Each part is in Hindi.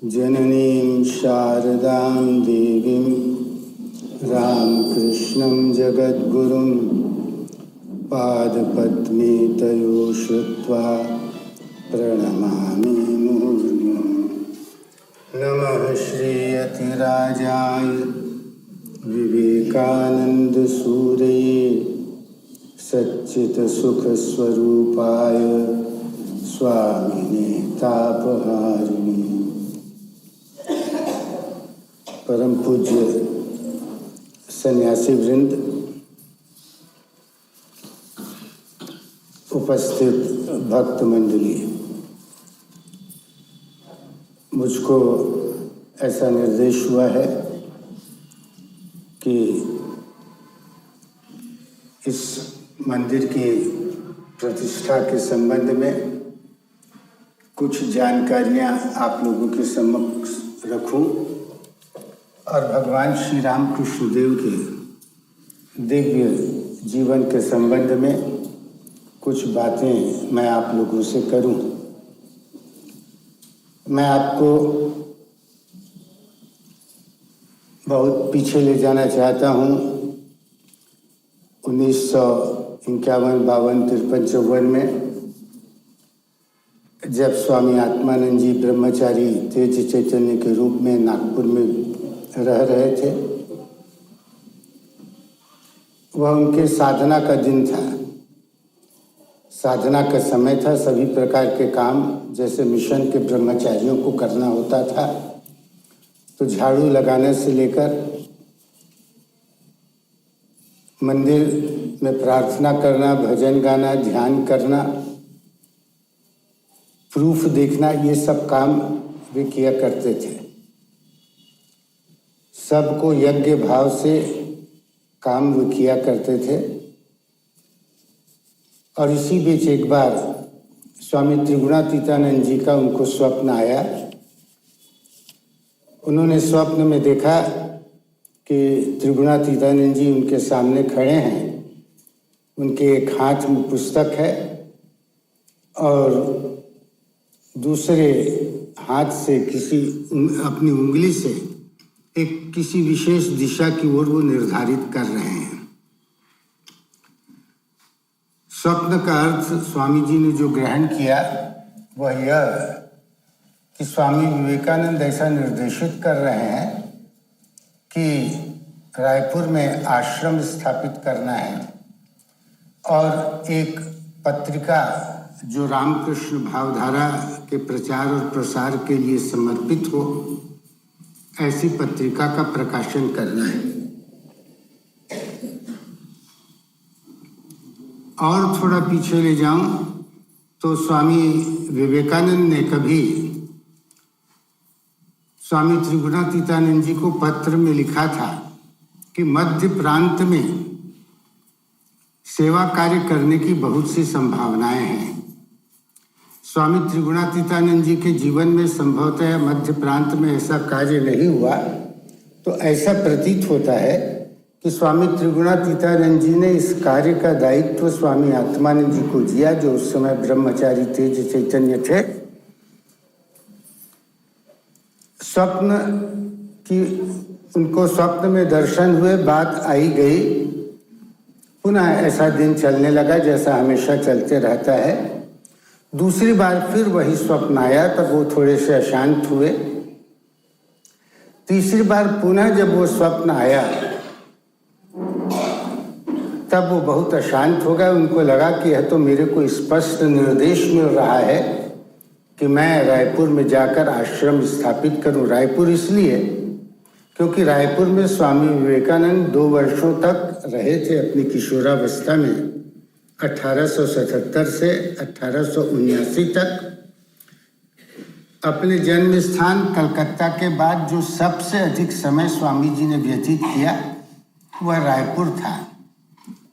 जननीं शारदां देवीं रामकृष्णं जगद्गुरुं पादपद्मे तयो श्रुत्वा प्रणमामि मुहुर्मुहुः। नमः श्रीयतिराजाय विवेकानन्दसूरये सच्चित्सुखस्वरूपाय स्वामिने तापहारिणे। परम पूज्य सन्यासी वृंद, उपस्थित भक्त मंडली, मुझको ऐसा निर्देश हुआ है कि इस मंदिर की प्रतिष्ठा के संबंध में कुछ जानकारियां आप लोगों के समक्ष रखूं और भगवान श्री रामकृष्ण देव के दिव्य जीवन के संबंध में कुछ बातें मैं आप लोगों से करूं। मैं आपको बहुत पीछे ले जाना चाहता हूं। 1951, 52, 53, 54 में जब स्वामी आत्मानंद जी ब्रह्मचारी तेज चैतन्य के रूप में नागपुर में रह रहे थे, वह उनके साधना का दिन था, साधना का समय था। सभी प्रकार के काम जैसे मिशन के ब्रह्मचारियों को करना होता था, तो झाड़ू लगाने से लेकर मंदिर में प्रार्थना करना, भजन गाना, ध्यान करना, प्रूफ देखना, ये सब काम वे किया करते थे। सबको यज्ञ भाव से काम वे किया करते थे। और इसी बीच एक बार स्वामी त्रिगुणातीतानंद जी का उनको स्वप्न आया। उन्होंने स्वप्न में देखा कि त्रिगुणातीतानंद जी उनके सामने खड़े हैं, उनके एक हाथ में पुस्तक है और दूसरे हाथ से अपनी उंगली से एक किसी विशेष दिशा की ओर वो निर्धारित कर रहे हैं। स्वप्न का अर्थ स्वामी जी ने जो ग्रहण किया वह यह कि स्वामी विवेकानंद ऐसा निर्देशित कर रहे हैं कि रायपुर में आश्रम स्थापित करना है और एक पत्रिका जो रामकृष्ण भावधारा के प्रचार और प्रसार के लिए समर्पित हो, ऐसी पत्रिका का प्रकाशन करना है। और थोड़ा पीछे ले जाऊं तो स्वामी विवेकानंद ने कभी स्वामी त्रिगुणातीतानंद जी को पत्र में लिखा था कि मध्य प्रांत में सेवा कार्य करने की बहुत सी संभावनाएं हैं। स्वामी त्रिगुणातीतानंद जी के जीवन में संभवतः मध्य प्रांत में ऐसा कार्य नहीं हुआ, तो ऐसा प्रतीत होता है कि स्वामी त्रिगुणातीतानंद जी ने इस कार्य का दायित्व स्वामी आत्मानंद जी को दिया, जो उस समय ब्रह्मचारी तेज चैतन्य थे। स्वप्न की उनको स्वप्न में दर्शन हुए, बात आई गई, पुनः ऐसा दिन चलने लगा जैसा हमेशा चलते रहता है। दूसरी बार फिर वही स्वप्न आया, तब वो थोड़े से अशांत हुए। तीसरी बार पुनः जब वो स्वप्न आया तब वो बहुत अशांत हो गए। उनको लगा कि यह तो मेरे को स्पष्ट निर्देश मिल रहा है कि मैं रायपुर में जाकर आश्रम स्थापित करूं। रायपुर इसलिए क्योंकि रायपुर में स्वामी विवेकानंद 2 वर्षों तक रहे थे अपनी किशोरावस्था में, 1877 से 1879 तक। अपने जन्म स्थान कलकत्ता के बाद जो सबसे अधिक समय स्वामी जी ने व्यतीत किया वह रायपुर था।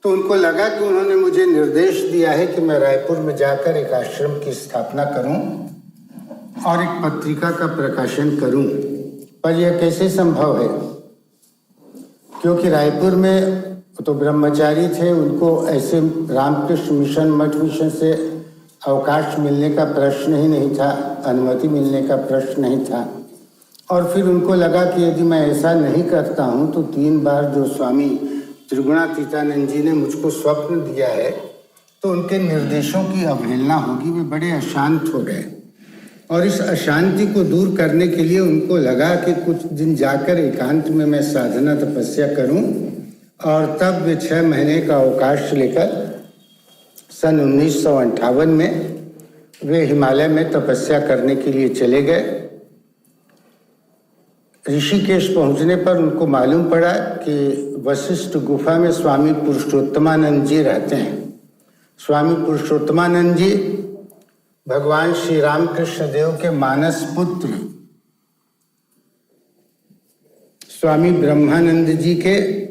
तो उनको लगा कि उन्होंने मुझे निर्देश दिया है कि मैं रायपुर में जाकर एक आश्रम की स्थापना करूं और एक पत्रिका का प्रकाशन करूं। पर यह कैसे संभव है? क्योंकि रायपुर में तो ब्रह्मचारी थे, उनको ऐसे रामकृष्ण मिशन, मठ मिशन से अवकाश मिलने का प्रश्न ही नहीं था, अनुमति मिलने का प्रश्न नहीं था। और फिर उनको लगा कि यदि मैं ऐसा नहीं करता हूँ तो 3 बार जो स्वामी त्रिगुणातीतानंद जी ने मुझको स्वप्न दिया है तो उनके निर्देशों की अवहेलना होगी। वे बड़े अशांत हो गए और इस अशांति को दूर करने के लिए उनको लगा कि कुछ दिन जाकर एकांत में मैं साधना तपस्या करूं। और तब वे 6 महीने का अवकाश लेकर सन 1958 में वे हिमालय में तपस्या करने के लिए चले गए। ऋषिकेश पहुंचने पर उनको मालूम पड़ा कि वशिष्ठ गुफा में स्वामी पुरुषोत्तमानंद जी रहते हैं। स्वामी पुरुषोत्तमानंद जी भगवान श्री रामकृष्ण देव के मानस पुत्र स्वामी ब्रह्मानंद जी के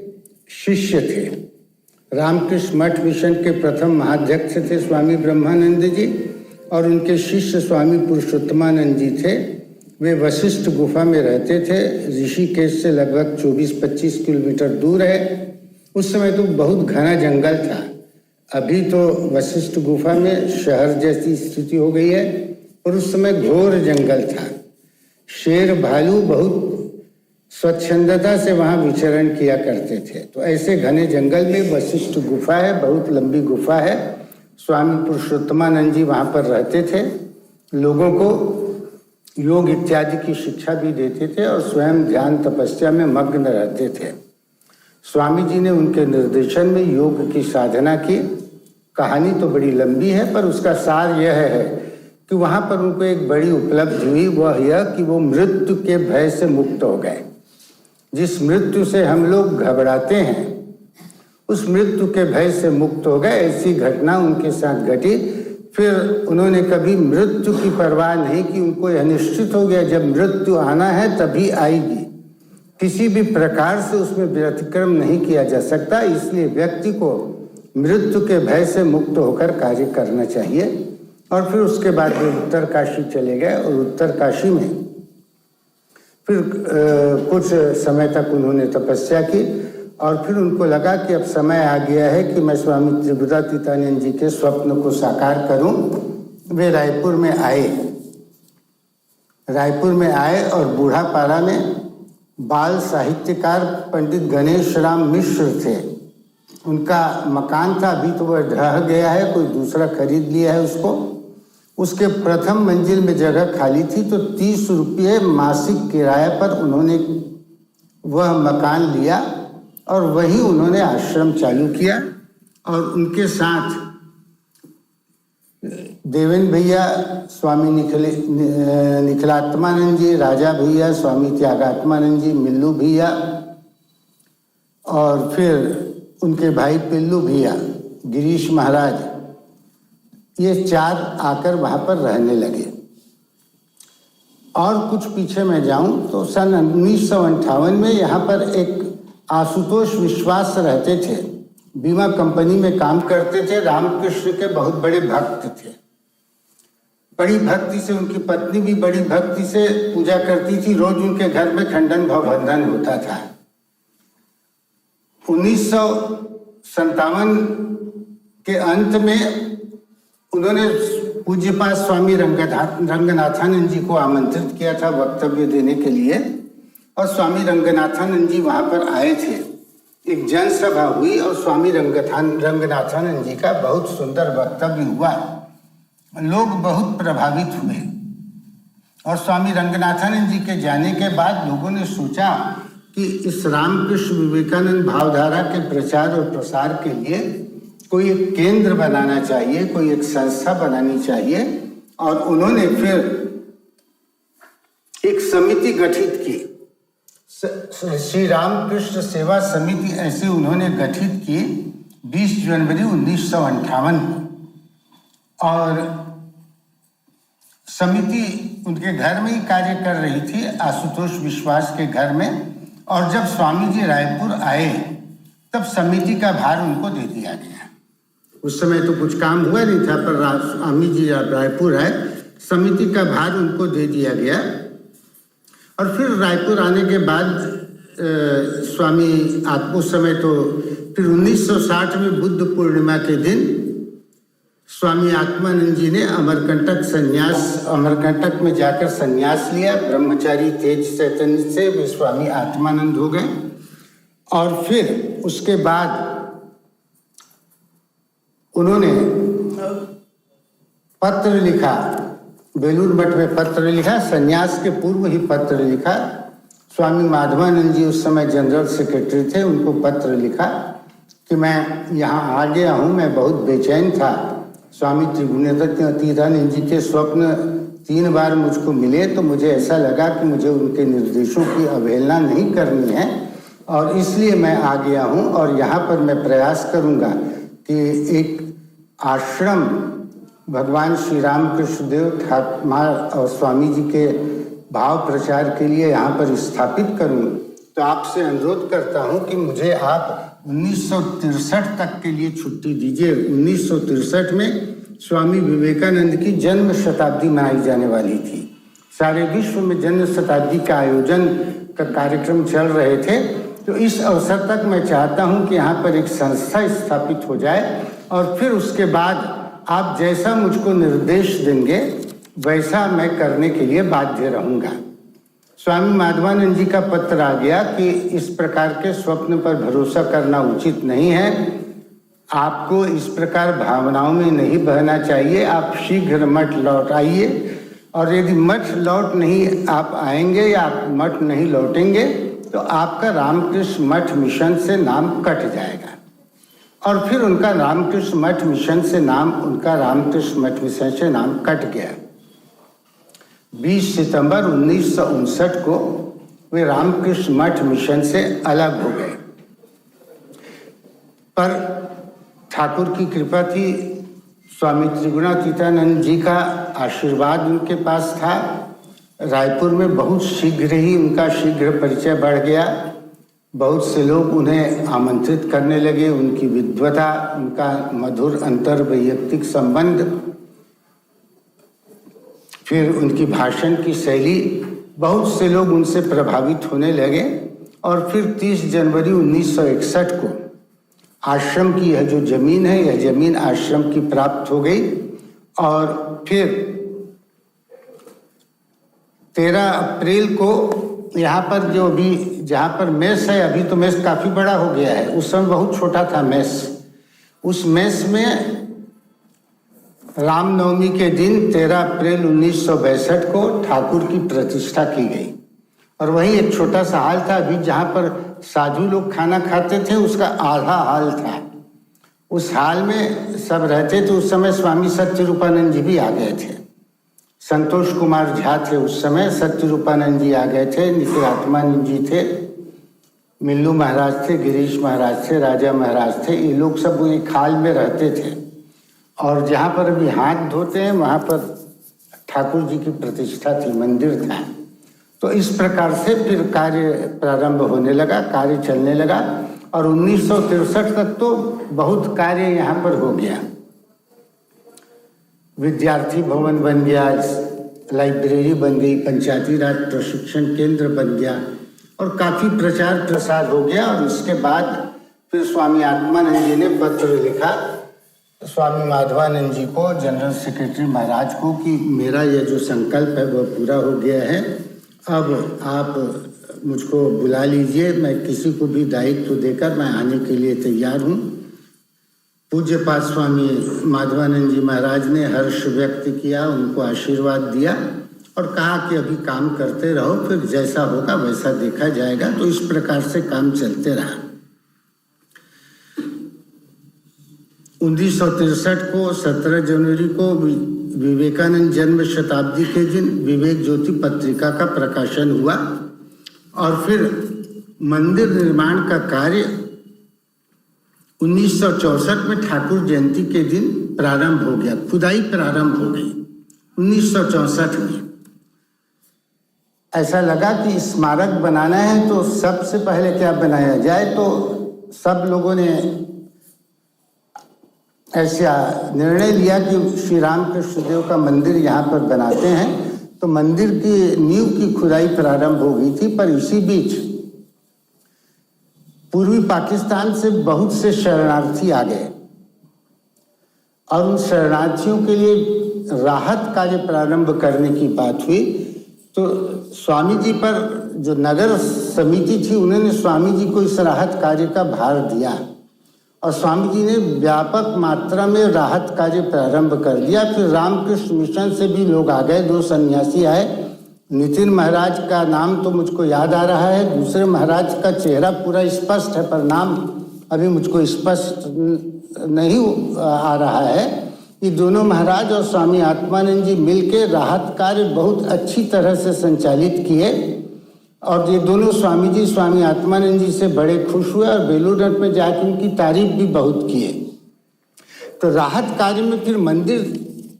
शिष्य थे। रामकृष्ण मठ मिशन के प्रथम महाध्यक्ष थे स्वामी ब्रह्मानंद जी और उनके शिष्य स्वामी पुरुषोत्तमानंद जी थे। वे वशिष्ठ गुफा में रहते थे। ऋषिकेश से लगभग 24-25 किलोमीटर दूर है। उस समय तो बहुत घना जंगल था। अभी तो वशिष्ठ गुफा में शहर जैसी स्थिति हो गई है और उस समय घोर जंगल था। शेर भालू बहुत स्वच्छंदता से वहाँ विचरण किया करते थे। तो ऐसे घने जंगल में वशिष्ठ गुफा है, बहुत लंबी गुफा है। स्वामी पुरुषोत्तमानंद जी वहाँ पर रहते थे, लोगों को योग इत्यादि की शिक्षा भी देते थे और स्वयं ध्यान तपस्या में मग्न रहते थे। स्वामी जी ने उनके निर्देशन में योग की साधना की। कहानी तो बड़ी लंबी है पर उसका सार यह है कि वहाँ पर उनको एक बड़ी उपलब्धि हुई, वह यह कि वो मृत्यु के भय से मुक्त हो गए। जिस मृत्यु से हम लोग घबराते हैं उस मृत्यु के भय से मुक्त हो गए। ऐसी घटना उनके साथ घटी। फिर उन्होंने कभी मृत्यु की परवाह नहीं की। उनको यह निश्चित हो गया जब मृत्यु आना है तभी आएगी, किसी भी प्रकार से उसमें व्यतिक्रम नहीं किया जा सकता। इसलिए व्यक्ति को मृत्यु के भय से मुक्त होकर कार्य करना चाहिए। और फिर उसके बाद वे उत्तर काशी चले गए और उत्तर काशी में फिर कुछ समय तक उन्होंने तपस्या की और फिर उनको लगा कि अब समय आ गया है कि मैं स्वामी त्रिगुणातीतानंद जी के स्वप्न को साकार करूं। वे रायपुर में आए और बूढ़ापारा में बाल साहित्यकार पंडित गणेश राम मिश्र थे। उनका मकान था, अभी तो वह ढह गया है, कोई दूसरा खरीद लिया है उसको। उसके प्रथम मंजिल में जगह खाली थी तो 30 रुपये मासिक किराए पर उन्होंने वह मकान लिया और वहीं उन्होंने आश्रम चालू किया। और उनके साथ देवेन भैया, स्वामी निखिलात्मानंद जी, राजा भैया, स्वामी त्यागात्मानंद जी, मिल्लू भैया और फिर उनके भाई पिल्लू भैया, गिरीश महाराज, ये 4 आकर वहाँ पर रहने लगे। और कुछ पीछे मैं जाऊं तो सन 1958 में यहाँ पर एक आशुतोष विश्वास रहते थे, बीमा कंपनी में काम करते थे। रामकृष्ण के बहुत बड़े भक्त थे। बड़ी भक्ति से उनकी पत्नी भी बड़ी भक्ति से पूजा करती थी। रोज उनके घर में खंडन भवबंधन होता था। 1957 के अंत में उन्होंने पूज्यपाद स्वामी रंगनाथानंद जी को आमंत्रित किया था वक्तव्य देने के लिए और स्वामी रंगनाथानंद जी वहाँ पर आए थे। एक जनसभा हुई और स्वामी रंगनाथानंद जी का बहुत सुंदर वक्तव्य हुआ। लोग बहुत प्रभावित हुए और स्वामी रंगनाथानंद जी के जाने के बाद लोगों ने सोचा कि इस रामकृष्ण विवेकानंद भावधारा के प्रचार और प्रसार के लिए कोई एक केंद्र बनाना चाहिए, कोई एक संस्था बनानी चाहिए। और उन्होंने फिर एक समिति गठित की, श्री रामकृष्ण सेवा समिति ऐसे उन्होंने गठित की 20 जनवरी 1958 को। और समिति उनके घर में ही कार्य कर रही थी, आशुतोष विश्वास के घर में। और जब स्वामी जी रायपुर आए तब समिति का भार उनको दे दिया गया। उस समय तो कुछ काम हुआ नहीं था, पर स्वामी जी रायपुर आए, समिति का भार उनको दे दिया गया। और फिर रायपुर आने के बाद स्वामी उस समय तो फिर 1960 में बुद्ध पूर्णिमा के दिन स्वामी आत्मानंद जी ने अमरकंटक में जाकर संन्यास लिया। ब्रह्मचारी तेज चैतन्य से वे स्वामी आत्मानंद हो गए। और फिर उसके बाद उन्होंने पत्र लिखा, बेलूर मठ में पत्र लिखा, संन्यास के पूर्व ही पत्र लिखा। स्वामी माधवानंद जी उस समय जनरल सेक्रेटरी थे, उनको पत्र लिखा कि मैं यहाँ आ गया हूँ, मैं बहुत बेचैन था। स्वामी त्रिगुणातीतानंद जी के स्वप्न 3 बार मुझको मिले, तो मुझे ऐसा लगा कि मुझे उनके निर्देशों की अवहेलना नहीं करनी है और इसलिए मैं आ गया हूँ। और यहाँ पर मैं प्रयास करूँगा कि एक आश्रम भगवान श्री रामकृष्ण देव ठाकुर और स्वामी जी के भाव प्रचार के लिए यहाँ पर स्थापित करूँ। तो आपसे अनुरोध करता हूँ कि मुझे आप 1963 तक के लिए छुट्टी दीजिए। 1963 में स्वामी विवेकानंद की जन्म शताब्दी मनाई जाने वाली थी। सारे विश्व में जन्म शताब्दी का आयोजन का कार्यक्रम चल रहे थे। तो इस अवसर तक मैं चाहता हूँ कि यहाँ पर एक संस्था स्थापित हो जाए और फिर उसके बाद आप जैसा मुझको निर्देश देंगे वैसा मैं करने के लिए बाध्य रहूँगा। स्वामी माधवानंद जी का पत्र आ गया कि इस प्रकार के स्वप्न पर भरोसा करना उचित नहीं है, आपको इस प्रकार भावनाओं में नहीं बहना चाहिए, आप शीघ्र मठ लौट आइए। और यदि मठ लौट नहीं आप आएंगे या आप मठ नहीं लौटेंगे तो आपका रामकृष्ण मठ मिशन से नाम कट जाएगा। और फिर उनका रामकृष्ण मठ मिशन से नाम कट गया। 20 सितंबर 1959 को वे रामकृष्ण मठ मिशन से अलग हो गए। पर ठाकुर की कृपा थी, स्वामी त्रिगुणातीतानंद जी का आशीर्वाद उनके पास था। रायपुर में बहुत शीघ्र ही उनका परिचय बढ़ गया। बहुत से लोग उन्हें आमंत्रित करने लगे। उनकी विद्वता, उनका मधुर अंतर्वैयक्तिक संबंध, फिर उनकी भाषण की शैली, बहुत से लोग उनसे प्रभावित होने लगे। और फिर 30 जनवरी 1961 को आश्रम की यह जो जमीन है, यह जमीन आश्रम की प्राप्त हो गई। और फिर 13 अप्रैल को यहाँ पर जो अभी जहाँ पर मेस है, अभी तो मेस काफ़ी बड़ा हो गया है, उस समय बहुत छोटा था मेस। उस मेस में रामनवमी के दिन 13 अप्रैल 1962 को ठाकुर की प्रतिष्ठा की गई। और वहीं एक छोटा सा हाल था, अभी जहाँ पर साधु लोग खाना खाते थे उसका आधा हाल था। उस हाल में सब रहते थे। उस समय स्वामी सत्यरूपानंद जी भी आ गए थे, संतोष कुमार झा थे उस समय, सत्यरूपानंद जी आ गए थे, नित्य आत्मानंद जी थे, मिल्लू महाराज थे, गिरीश महाराज थे, राजा महाराज थे। ये लोग सब एक हाल में रहते थे। और जहाँ पर अभी हाथ धोते हैं वहाँ पर ठाकुर जी की प्रतिष्ठा थी, मंदिर था। तो इस प्रकार से फिर कार्य प्रारंभ होने लगा, कार्य चलने लगा। और 1963 तक तो बहुत कार्य यहाँ पर हो गया। विद्यार्थी भवन बन गया, लाइब्रेरी बन गई, पंचायती राज प्रशिक्षण केंद्र बन गया और काफ़ी प्रचार प्रसार हो गया। और इसके बाद फिर स्वामी आत्मानंद जी ने पत्र लिखा स्वामी माधवानंद जी को, जनरल सेक्रेटरी महाराज को, कि मेरा यह जो संकल्प है वह पूरा हो गया है, अब आप मुझको बुला लीजिए, मैं किसी को भी दायित्व देकर मैं आने के लिए तैयार हूँ। पूज्यपाद स्वामी माधवानंद जी महाराज ने हर्ष व्यक्त किया, उनको आशीर्वाद दिया और कहा कि अभी काम करते रहो, फिर जैसा होगा वैसा देखा जाएगा। तो इस प्रकार से काम चलते रहा। 1963 को 17 जनवरी को विवेकानंद जन्म शताब्दी के दिन विवेक ज्योति पत्रिका का प्रकाशन हुआ। और फिर मंदिर निर्माण का कार्य 1964 में ठाकुर जयंती के दिन प्रारंभ हो गया, खुदाई प्रारंभ हो गई 1964 में। ऐसा लगा कि स्मारक बनाना है तो सबसे पहले क्या बनाया जाए, तो सब लोगों ने ऐसा निर्णय लिया कि श्री रामकृष्ण देव का मंदिर यहाँ पर बनाते हैं। तो मंदिर की नींव की खुदाई प्रारंभ हो गई थी। पर इसी बीच पूर्वी पाकिस्तान से बहुत से शरणार्थी आ गए और उन शरणार्थियों के लिए राहत कार्य प्रारंभ करने की बात हुई, तो स्वामी जी पर जो नगर समिति थी उन्होंने स्वामी जी को इस राहत कार्य का भार दिया और स्वामी जी ने व्यापक मात्रा में राहत कार्य प्रारंभ कर दिया। फिर रामकृष्ण मिशन से भी लोग आ गए, 2 सन्यासी आए। नितिन महाराज का नाम तो मुझको याद आ रहा है, दूसरे महाराज का चेहरा पूरा स्पष्ट है पर नाम अभी मुझको स्पष्ट नहीं आ रहा है। ये दोनों महाराज और स्वामी आत्मानंद जी मिलकर राहत कार्य बहुत अच्छी तरह से संचालित किए और ये दोनों स्वामी जी स्वामी आत्मानंद जी से बड़े खुश हुए और बेलूर मठ में जाकर उनकी तारीफ भी बहुत किए। तो राहत कार्य में फिर मंदिर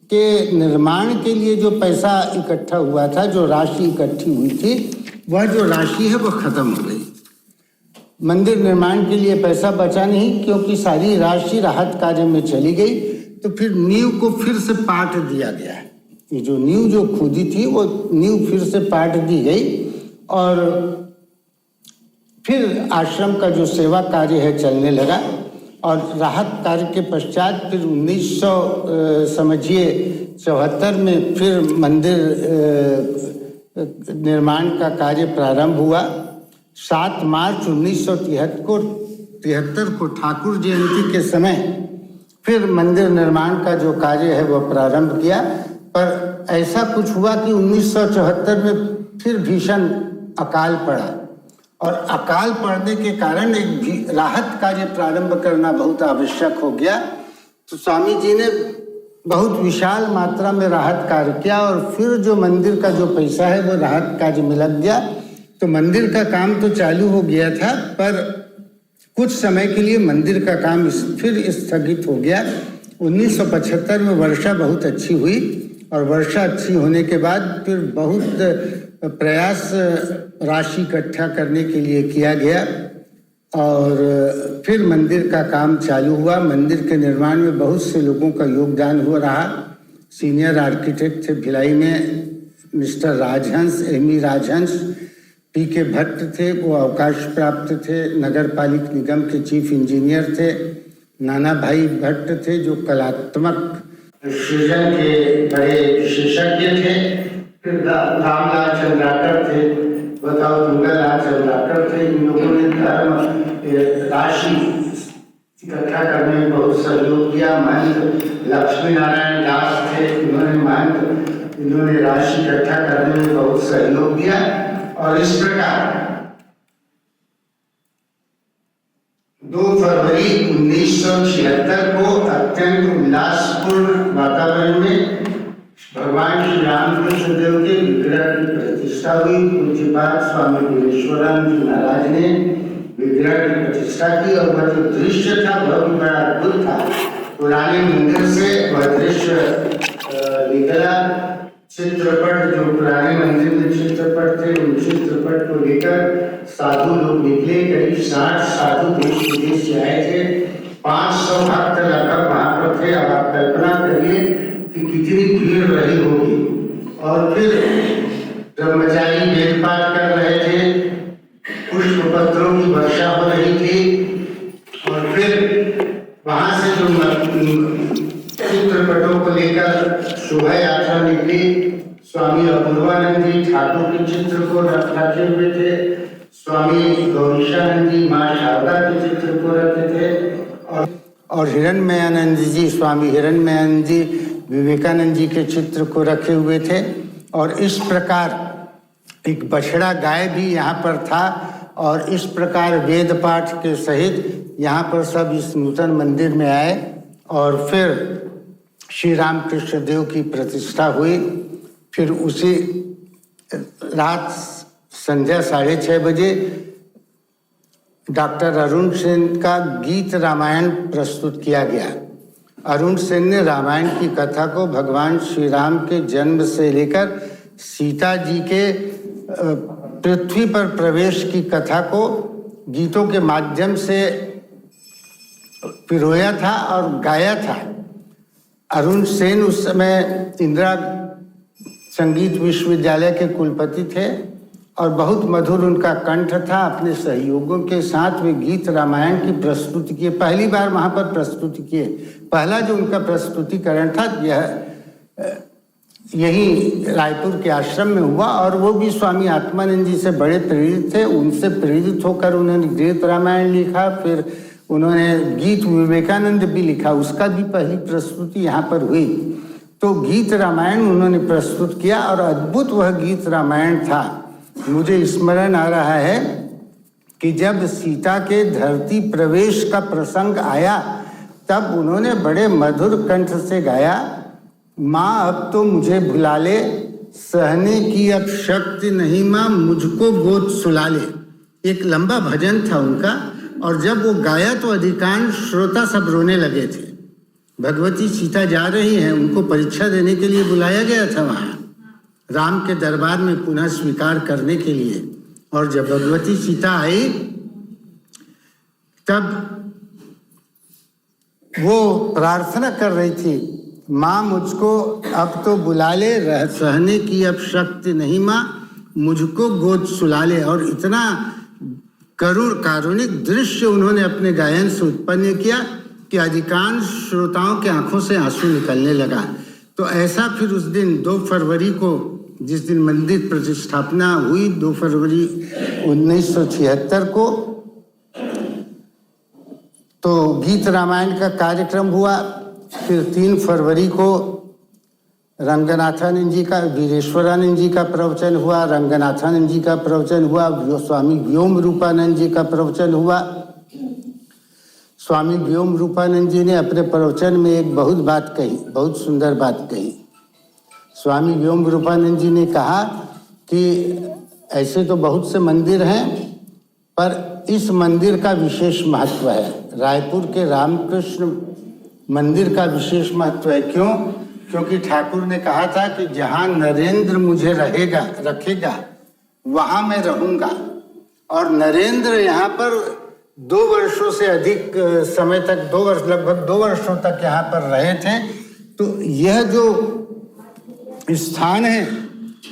के निर्माण के लिए जो पैसा इकट्ठा हुआ था, जो राशि इकट्ठी हुई थी, वह जो राशि है वह खत्म हो गई। मंदिर निर्माण के लिए पैसा बचा नहीं क्योंकि सारी राशि राहत कार्य में चली गई। तो फिर नींव को फिर से पाट दिया गया। ये जो नींव जो खोदी थी वो नींव फिर से पाट दी गई और फिर आश्रम का जो सेवा कार्य है चलने लगा। और राहत कार्य के पश्चात फिर 1974 में फिर मंदिर निर्माण का कार्य प्रारंभ हुआ। 7 मार्च 1973 को ठाकुर जयंती के समय फिर मंदिर निर्माण का जो कार्य है वह प्रारंभ किया। पर ऐसा कुछ हुआ कि 1974 में फिर भीषण अकाल पड़ा और अकाल पड़ने के कारण एक राहत कार्य प्रारंभ करना बहुत आवश्यक हो गया। तो स्वामी जी ने बहुत विशाल मात्रा में राहत कार्य किया और फिर जो मंदिर का जो पैसा है वो राहत कार्य में लग गया। तो मंदिर का काम तो चालू हो गया था पर कुछ समय के लिए मंदिर का काम फिर स्थगित हो गया। 1975 में वर्षा बहुत अच्छी हुई और वर्षा अच्छी होने के बाद फिर बहुत प्रयास राशि इकट्ठा करने के लिए किया गया और फिर मंदिर का काम चालू हुआ। मंदिर के निर्माण में बहुत से लोगों का योगदान हो रहा। सीनियर आर्किटेक्ट थे भिलाई में मिस्टर राजहंस, एमी राजहंस, पी.के. भट्ट थे, वो अवकाश प्राप्त थे, नगर पालिक निगम के चीफ इंजीनियर थे। नाना भाई भट्ट थे जो कलात्मक सृजन के बड़े विशेषज्ञ थे। फिर रामलाल चंद्राकर थे, बताओ दुर्गालाल चंद्राकर थे। इन लोगों ने धर्म राशि इकट्ठा करने में बहुत सहयोग किया। महंत लक्ष्मी नारायण दास थे, इन्होंने राशि इकट्ठा करने में बहुत सहयोग दिया। और इस प्रकार 2 फरवरी 1976 को अत्यंत उल्लासपूर्ण वातावरण में भगवान श्री रामकृष्ण देव के विग्रह की प्रतिष्ठा हुई। पूज्यपाद स्वामी वीरेश्वरानंद जी महाराज ने विग्रह की प्रतिष्ठा की और वह जो दृश्य था वह भी बड़ा अद्भुत था। पुराने मंदिर से वह दृश्य निकला। चित्रपट जो पुराने मंदिर में चित्रपट थे उन चित्रपट को लेकर साधु लोग निकले। करीब 60 साधु देश विदेश से आए थे। 500 भक्त लगभग वहां पर थे। अब आप कल्पना करिए कि कितनी भीड़ रही होगी। और फिर ब्रह्मचारी वेद पाठ कर रहे थे, पुष्प पत्रों की वर्षा हो रही थी और फिर वहां से जो चित्रपटों को लेकर शोभा यात्रा निकली। स्वामी अपूर्वानंद जी ठाकुर के चित्र को रखे हुए थे, स्वामी गौरीशानंद जी माँ शारदा के चित्र को रखे थे और हिरणमयानंद जी, स्वामी हिरणमयानंद जी विवेकानंद जी के चित्र को रखे हुए थे। और इस प्रकार एक बछड़ा गाय भी यहाँ पर था और इस प्रकार वेद पाठ के सहित यहाँ पर सब इस नूतन मंदिर में आए और फिर श्री रामकृष्ण देव की प्रतिष्ठा हुई। फिर उसी रात संध्या 6:30 बजे डॉक्टर अरुण सेन का गीत रामायण प्रस्तुत किया गया। अरुण सेन ने रामायण की कथा को भगवान श्री राम के जन्म से लेकर सीता जी के पृथ्वी पर प्रवेश की कथा को गीतों के माध्यम से पिरोया था और गाया था। अरुण सेन उस समय इंदिरा संगीत विश्वविद्यालय के कुलपति थे और बहुत मधुर उनका कंठ था। अपने सहयोगियों के साथ वे गीत रामायण की प्रस्तुति किए, पहली बार वहाँ पर प्रस्तुति किए। पहला जो उनका प्रस्तुतिकरण था यही रायपुर के आश्रम में हुआ, और वो भी स्वामी आत्मानंद जी से बड़े प्रेरित थे। उनसे प्रेरित होकर उन्होंने गीत रामायण लिखा, फिर उन्होंने गीत विवेकानंद भी लिखा, उसका भी पहली प्रस्तुति यहाँ पर हुई। तो गीत रामायण उन्होंने प्रस्तुत किया और अद्भुत वह गीत रामायण था। मुझे स्मरण आ रहा है कि जब सीता के धरती प्रवेश का प्रसंग आया तब उन्होंने बड़े मधुर कंठ से गाया, माँ अब तो मुझे भुला ले, सहने की अब शक्ति नहीं माँ, मुझको गोद सुला ले। एक लंबा भजन था उनका, और जब वो गाया तो अधिकांश श्रोता सब रोने लगे थे। भगवती सीता जा रही हैं, उनको परीक्षा देने के लिए बुलाया गया था वहाँ राम के दरबार में पुनः स्वीकार करने के लिए। और जब भगवती सीता आई तब वो प्रार्थना कर रही थी, माँ मुझको अब तो बुला ले, सहने की अब शक्ति नहीं माँ, मुझको गोद सुला ले। और इतना कारुणिक दृश्य उन्होंने अपने गायन से उत्पन्न किया कि अधिकांश श्रोताओं के आंखों से आंसू निकलने लगा। तो ऐसा फिर उस दिन 2 फरवरी को, जिस दिन मंदिर प्रतिष्ठापना हुई 2 फरवरी 1976 को, तो गीत रामायण का कार्यक्रम हुआ। फिर 3 फरवरी को रंगनाथानंद जी का, वीरेश्वरानंद जी का प्रवचन हुआ, रंगनाथानंद जी का प्रवचन हुआ, स्वामी व्योम रूपानंद जी का प्रवचन हुआ। स्वामी व्योम रूपानंद जी ने अपने प्रवचन में एक बहुत बात कही, बहुत सुंदर बात कही। स्वामी व्योम रूपानंद जी ने कहा कि ऐसे तो बहुत से मंदिर हैं, पर इस मंदिर का विशेष महत्व है। रायपुर के रामकृष्ण मंदिर का विशेष महत्व है। क्यों? क्योंकि ठाकुर ने कहा था कि जहाँ नरेंद्र मुझे रखेगा वहाँ मैं रहूँगा। और नरेंद्र यहाँ पर 2 वर्षों से अधिक समय तक, लगभग 2 वर्षों तक यहाँ पर रहे थे। तो यह जो स्थान है,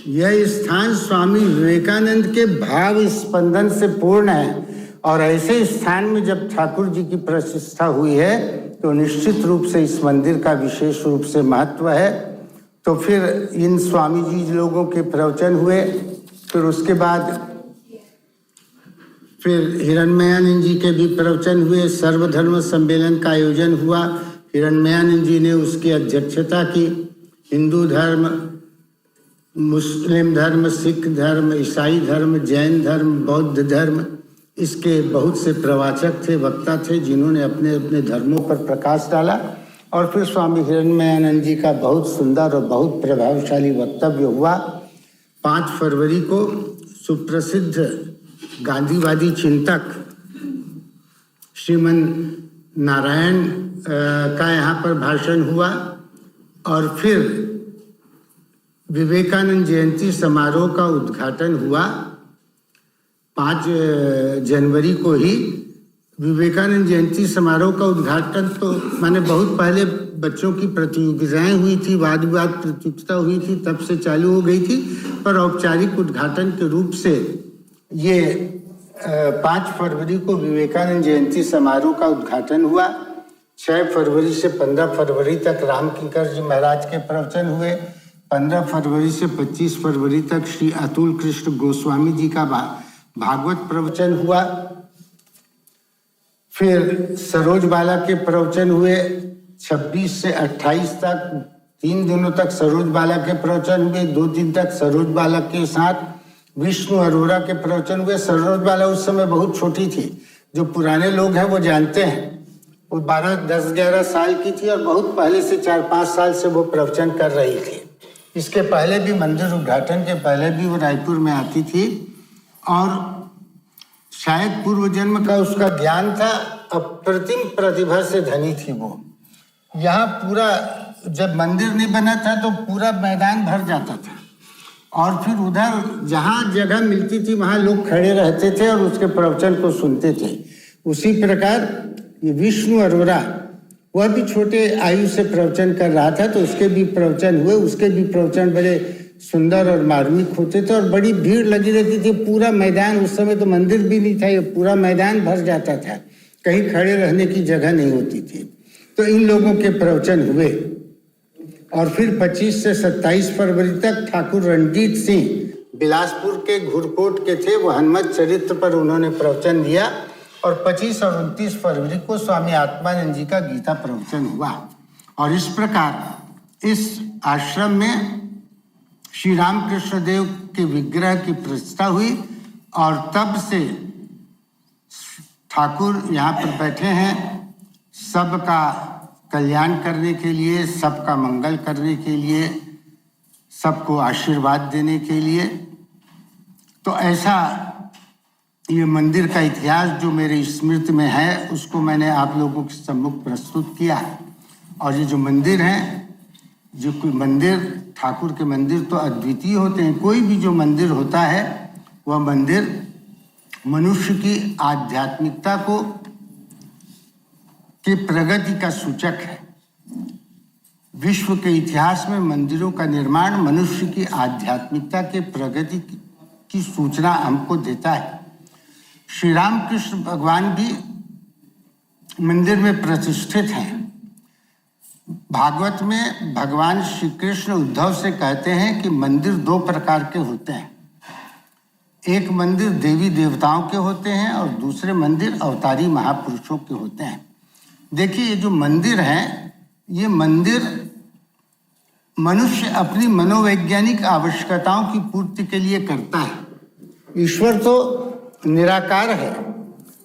यह स्थान स्वामी विवेकानंद के भाव स्पंदन से पूर्ण है। और ऐसे स्थान में जब ठाकुर जी की प्रतिष्ठा हुई है तो निश्चित रूप से इस मंदिर का विशेष रूप से महत्व है। तो फिर इन स्वामी जी लोगों के प्रवचन हुए। फिर उसके बाद फिर हिरणमयानंद जी के भी प्रवचन हुए। सर्वधर्म सम्मेलन का आयोजन हुआ, हिरणमयानंद जी ने उसकी अध्यक्षता की। हिंदू धर्म, मुस्लिम धर्म, सिख धर्म, ईसाई धर्म, जैन धर्म, बौद्ध धर्म, इसके बहुत से प्रवाचक थे, वक्ता थे, जिन्होंने अपने अपने धर्मों पर प्रकाश डाला। और फिर स्वामी हिरणमयानंद जी का बहुत सुंदर और बहुत प्रभावशाली वक्तव्य हुआ। 5 फरवरी को सुप्रसिद्ध गांधीवादी चिंतक श्रीमन नारायण का यहाँ पर भाषण हुआ। और फिर विवेकानंद जयंती समारोह का उद्घाटन हुआ 5 जनवरी को ही। विवेकानंद जयंती समारोह का उद्घाटन तो माने बहुत पहले बच्चों की प्रतियोगिताएं हुई थी, वाद विवाद प्रतियोगिता हुई थी, तब से चालू हो गई थी। पर औपचारिक उद्घाटन के रूप से ये 5 फरवरी को विवेकानंद जयंती समारोह का उद्घाटन हुआ। 6 फरवरी से 15 फरवरी तक रामकिंकर जी महाराज के प्रवचन हुए। 15 फरवरी से 25 फरवरी तक श्री अतुल कृष्ण गोस्वामी जी का भागवत प्रवचन हुआ। फिर सरोज बाला के प्रवचन हुए 26 से 28 तक, 3 दिनों तक सरोज बाला के प्रवचन हुए। 2 दिन तक सरोज बाला के साथ विष्णु अरोरा के प्रवचन हुए। सरोज बाला उस समय बहुत छोटी थी, जो पुराने लोग हैं वो जानते हैं। वो 10-11 साल की थी और बहुत पहले से 4-5 साल से वो प्रवचन कर रही थी। इसके पहले भी, मंदिर उद्घाटन के पहले भी वो रायपुर में आती थी और शायद पूर्व जन्म का उसका ज्ञान था। अप्रतिम प्रतिभा से धनी थी वो। यहाँ पूरा, जब मंदिर नहीं बना था तो पूरा मैदान भर जाता था और फिर उधर जहाँ जगह मिलती थी वहाँ लोग खड़े रहते थे और उसके प्रवचन को सुनते थे। उसी प्रकार ये विष्णु अरोरा, वह भी छोटे आयु से प्रवचन कर रहा था, तो उसके भी प्रवचन हुए। उसके भी प्रवचन बड़े सुंदर और मार्मिक होते थे और बड़ी भीड़ लगी रहती थी। पूरा मैदान, उस समय तो मंदिर भी नहीं था, ये पूरा मैदान भर जाता था, कहीं खड़े रहने की जगह नहीं होती थी। तो इन लोगों के प्रवचन हुए और फिर 25 से 27 फरवरी तक ठाकुर रणजीत सिंह बिलासपुर के घुरकोट के थे, वो हनुमत चरित्र पर उन्होंने प्रवचन दिया और 25 और 29 फरवरी को स्वामी आत्मानंद जी का गीता प्रवचन हुआ। और इस प्रकार इस आश्रम में श्री रामकृष्ण देव के विग्रह की प्रतिष्ठा हुई और तब से ठाकुर यहाँ पर बैठे हैं सबका कल्याण करने के लिए, सबका मंगल करने के लिए, सबको आशीर्वाद देने के लिए। तो ऐसा ये मंदिर का इतिहास जो मेरे स्मृति में है उसको मैंने आप लोगों के सम्मुख प्रस्तुत किया। और ये जो मंदिर है, जो कोई मंदिर, ठाकुर के मंदिर तो अद्वितीय होते हैं। कोई भी जो मंदिर होता है वह मंदिर मनुष्य की आध्यात्मिकता को की प्रगति का सूचक है। विश्व के इतिहास में मंदिरों का निर्माण मनुष्य की आध्यात्मिकता के प्रगति की सूचना हमको देता है। श्री रामकृष्ण भगवान भी मंदिर में प्रतिष्ठित हैं। भागवत में भगवान श्री कृष्ण उद्धव से कहते हैं कि मंदिर दो प्रकार के होते हैं, एक मंदिर देवी देवताओं के होते हैं और दूसरे मंदिर अवतारी महापुरुषों के होते हैं। देखिए, ये जो मंदिर है, ये मंदिर मनुष्य अपनी मनोवैज्ञानिक आवश्यकताओं की पूर्ति के लिए करता है। ईश्वर तो निराकार है,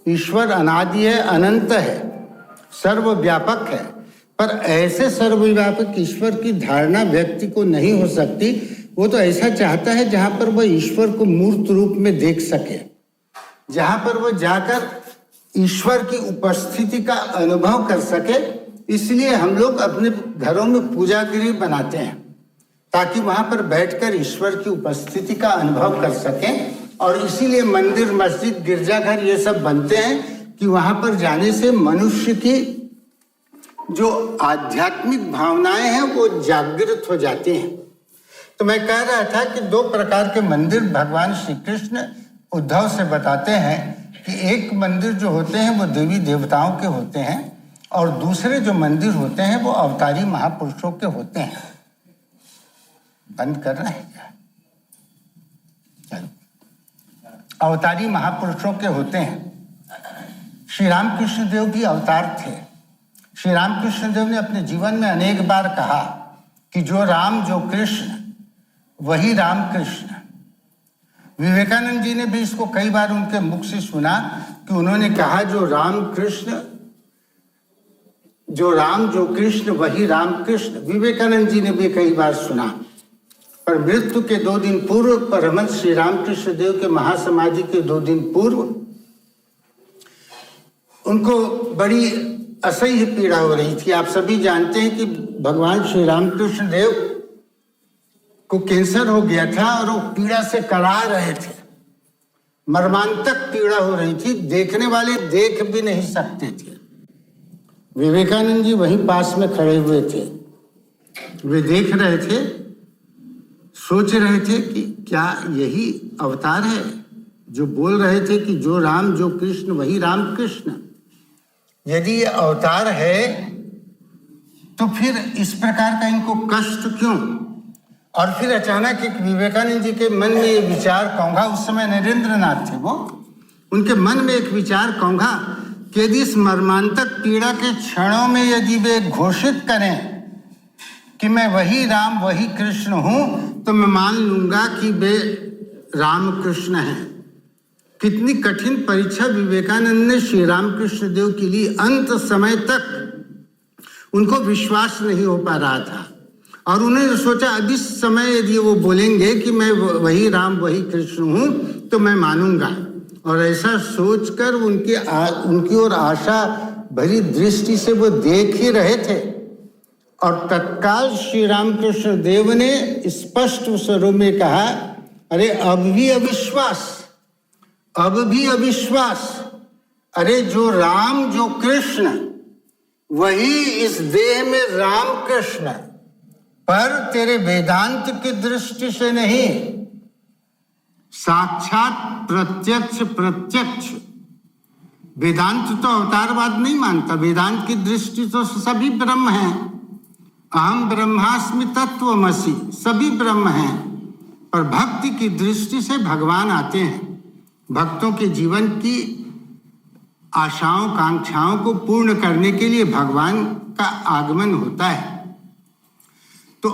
ईश्वर अनादि है, अनंत है, सर्वव्यापक है, पर ऐसे सर्वव्यापक ईश्वर की धारणा व्यक्ति को नहीं हो सकती। वो तो ऐसा चाहता है जहां पर वह ईश्वर को मूर्त रूप में देख सके, जहां पर वह जाकर ईश्वर की उपस्थिति का अनुभव कर सके। इसलिए हम लोग अपने घरों में पूजा गृह बनाते हैं ताकि वहां पर बैठकर ईश्वर की उपस्थिति का अनुभव कर सकें। और इसीलिए मंदिर, मस्जिद, गिरजाघर ये सब बनते हैं कि वहां पर जाने से मनुष्य की जो आध्यात्मिक भावनाएं हैं वो जागृत हो जाती हैं। तो मैं कह रहा था कि दो प्रकार के मंदिर भगवान श्री कृष्ण उद्धव से बताते हैं कि एक मंदिर जो होते हैं वो देवी देवताओं के होते हैं और दूसरे जो मंदिर होते हैं वो अवतारी महापुरुषों के होते हैं। बंद करना है क्या? चलो, अवतारी महापुरुषों के होते हैं। श्री रामकृष्ण देव भी अवतार थे। श्री रामकृष्ण देव ने अपने जीवन में अनेक बार कहा कि जो राम जो कृष्ण वही राम कृष्ण। विवेकानंद जी ने भी इसको कई बार उनके मुख से सुना कि उन्होंने कहा जो राम कृष्ण, जो राम जो कृष्ण वही राम कृष्ण। विवेकानंद जी ने भी कई बार सुना। पर मृत्यु के 2 दिन पूर्व, परमहंस श्री रामकृष्ण देव के महासमाधि के 2 दिन पूर्व उनको बड़ी असह्य पीड़ा हो रही थी। आप सभी जानते हैं कि भगवान श्री रामकृष्ण देव को कैंसर हो गया था और वो पीड़ा से करा रहे थे, मर्मांतक पीड़ा हो रही थी, देखने वाले देख भी नहीं सकते थे। विवेकानंद जी वहीं पास में खड़े हुए थे, वे देख रहे थे, सोच रहे थे कि क्या यही अवतार है जो बोल रहे थे कि जो राम जो कृष्ण वही राम कृष्ण। यदि ये अवतार है तो फिर इस प्रकार का इनको कष्ट क्यों? और फिर अचानक एक विवेकानंद जी के मन में ये विचार कौंधा, उस समय नरेंद्र नाथ थे वो, उनके मन में एक विचार कौंधा कि यदि इस मर्मांतक पीड़ा के क्षणों में यदि वे घोषित करें कि मैं वही राम वही कृष्ण हूं तो मैं मान लूंगा कि वे राम कृष्ण हैं। कितनी कठिन परीक्षा विवेकानंद ने श्री रामकृष्ण देव के लिए। अंत समय तक उनको विश्वास नहीं हो पा रहा था और उन्होंने सोचा अब इस समय यदि वो बोलेंगे कि मैं वही राम वही कृष्ण हूं तो मैं मानूंगा। और ऐसा सोचकर उनकी ओर आशा भरी दृष्टि से वो देख ही रहे थे और तत्काल श्री रामकृष्ण देव ने स्पष्ट स्वरों में कहा, अरे अब भी अविश्वास, अब भी अविश्वास। अरे जो राम जो कृष्ण वही इस देह में राम कृष्ण। पर तेरे वेदांत की दृष्टि से नहीं, साक्षात प्रत्यक्ष। वेदांत तो अवतारवाद नहीं मानता, वेदांत की दृष्टि तो सभी ब्रह्म हैं। अहम ब्रह्मास्मि तत्वमसि, सभी ब्रह्म हैं। पर भक्ति की दृष्टि से भगवान आते हैं। भक्तों के जीवन की आशाओं कांक्षाओं को पूर्ण करने के लिए भगवान का आगमन होता है। तो